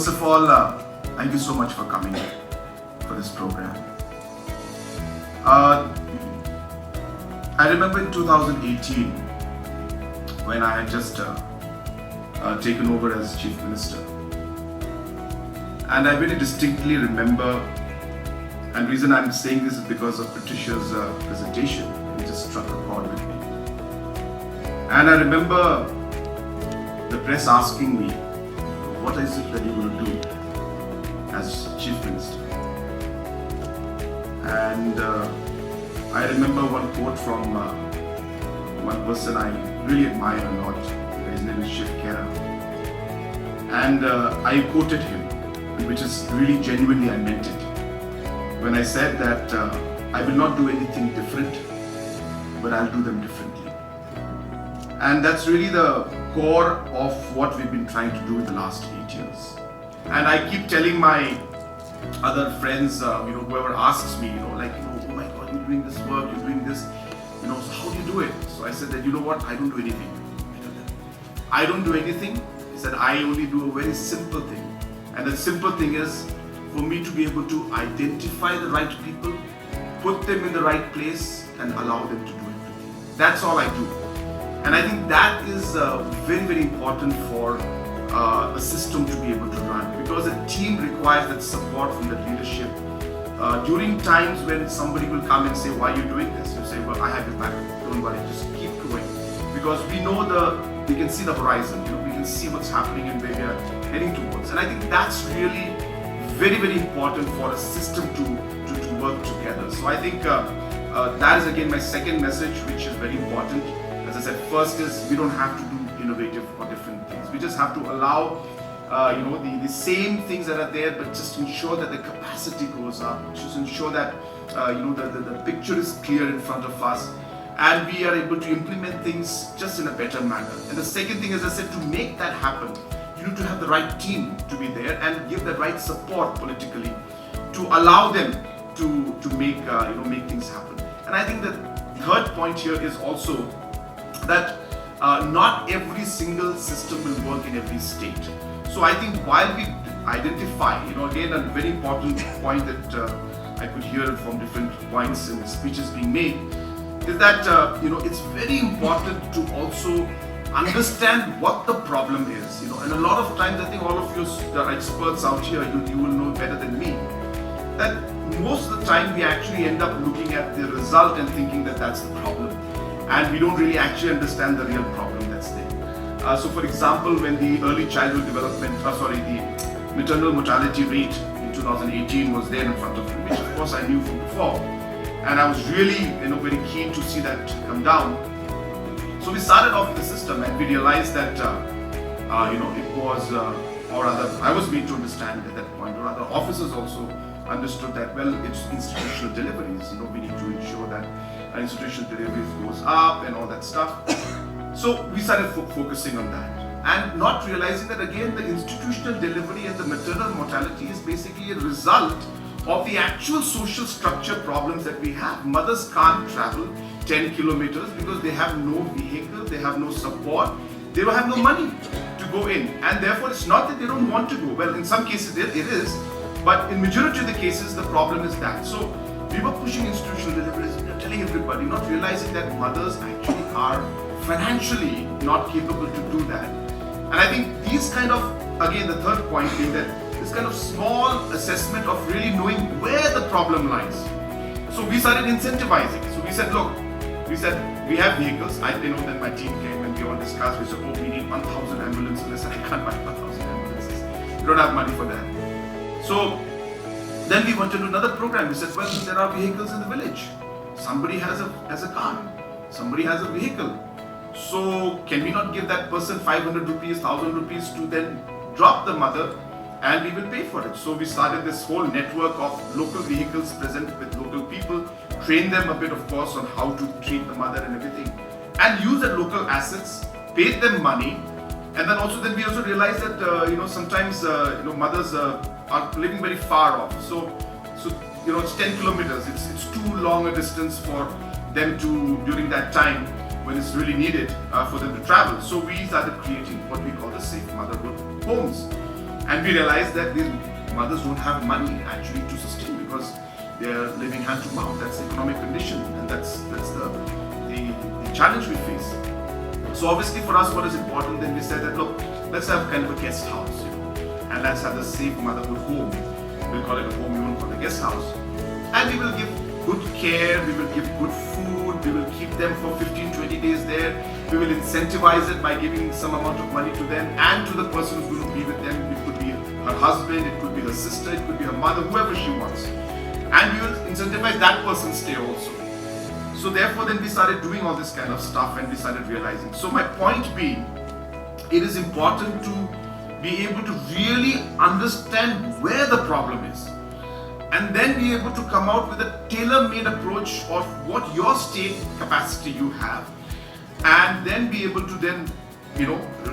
First of all, thank you so much for coming for this program. I remember in 2018 when I had just taken over as Chief Minister, and I very distinctly remember, and the reason I'm saying this is because of Patricia's presentation. It just struck a chord with me. And I remember the press asking me, what is it that you will do as Chief Minister? And I remember one quote from one person I really admire a lot. His name is Shiv Khera. And I quoted him, which is really genuinely I meant it, when I said that I will not do anything different, but I'll do them differently. And that's really the core of what we've been trying to do in the last 8 years. And I keep telling my other friends, whoever asks me, oh my God, you're doing this work, you're doing this, so how do you do it? So I said that, I don't do anything. I don't do anything. He said, I only do a very simple thing. And the simple thing is for me to be able to identify the right people, put them in the right place, and allow them to do everything. That's all I do. And I think that is very, very important for a system to be able to run, because a team requires that support from the leadership. During times when somebody will come and say, why are you doing this? You say, well, I have your back. Don't worry, just keep going. Because we can see the horizon, we can see what's happening and where we are heading towards. And I think that's really very, very important for a system to work together. So I think that is again my second message, which is very important. As I said, first is we don't have to do innovative or different things. We just have to allow the same things that are there, but just ensure that the capacity goes up, just ensure that the picture is clear in front of us, and we are able to implement things just in a better manner. And the second thing, as I said, to make that happen, you need to have the right team to be there and give the right support politically to allow them to make things happen. And I think the third point here is also that not every single system will work in every state. So I think while we identify, again a very important point that I could hear from different points in speeches being made, is that it's very important to also understand what the problem is. And a lot of times, I think all of you are experts out here, you will know better than me, that most of the time we actually end up looking at the result and thinking that that's the problem. And we don't really actually understand the real problem that's there. So for example, when the early childhood development, the maternal mortality rate in 2018 was there in front of me, which of course I knew from before. And I was really very keen to see that come down. So we started off with the system and we realized that, it was, or rather I was made to understand at that point, or other officers also understood that, well, it's institutional deliveries. We need to ensure that institutional deliveries goes up and all that stuff. So we started focusing on that and not realizing that again the institutional delivery and the maternal mortality is basically a result of the actual social structure problems that we have. Mothers can't travel 10 kilometers because they have no vehicle, they have no support, they don't have no money to go in, and therefore it's not that they don't want to go. Well, in some cases it is, but in majority of the cases the problem is that. So we were pushing institutional deliveries, telling everybody, not realizing that mothers actually are financially not capable to do that. And I think these kind of, again the third point being that this kind of small assessment of really knowing where the problem lies. So we started incentivizing. So we said, look, we have vehicles. I know that my team came and we all discussed, we said, oh, we need 1,000 ambulances. I said, I can't buy 1,000 ambulances. We don't have money for that. So then we went to do another program. We said, well, there are vehicles in the village. Somebody has a car. Somebody has a vehicle. So can we not give that person 500 rupees, 1,000 rupees to then drop the mother, and we will pay for it. So we started this whole network of local vehicles present with local people, train them a bit of course on how to treat the mother and everything, and use the local assets, paid them money. And then we also realized that sometimes mothers are living very far off. So it's 10 kilometers. It's too long a distance for them to, during that time when it's really needed for them to travel. So we started creating what we call the safe motherhood homes. And we realized that these mothers don't have money actually to sustain because they are living hand to mouth. That's the economic condition, and that's the challenge we face. So obviously for us, what is important, then we said that look, let's have kind of a guest house, and let's have the safe motherhood home. We'll call it a home, we won't call it a guest house. And we will give good care, we will give good food, we will keep them for 15-20 days there. We will incentivize it by giving some amount of money to them and to the person who's going to be with them. It could be her husband, it could be her sister, it could be her mother, whoever she wants. And we will incentivize that person's stay also. So therefore then we started doing all this kind of stuff, and we started realizing. So my point being, it is important to be able to really understand where the problem is, and then be able to come out with a tailor-made approach of what your state capacity you have, and then be able to then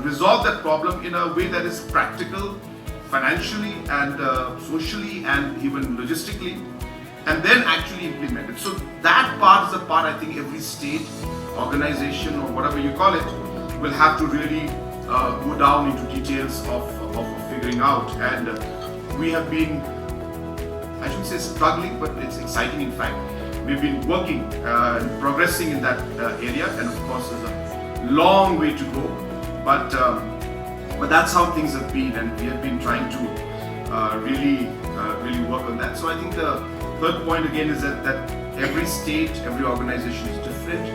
resolve that problem in a way that is practical, financially and socially and even logistically, and then actually implement it. So that part is the part I think every state, organization, or whatever you call it, will have to really go down into details of figuring out. And we have been, I shouldn't say struggling, but it's exciting in fact. We've been working and progressing in that area, and of course there's a long way to go, but that's how things have been, and we have been trying to really work on that. So I think the third point again is that every state, every organization is different.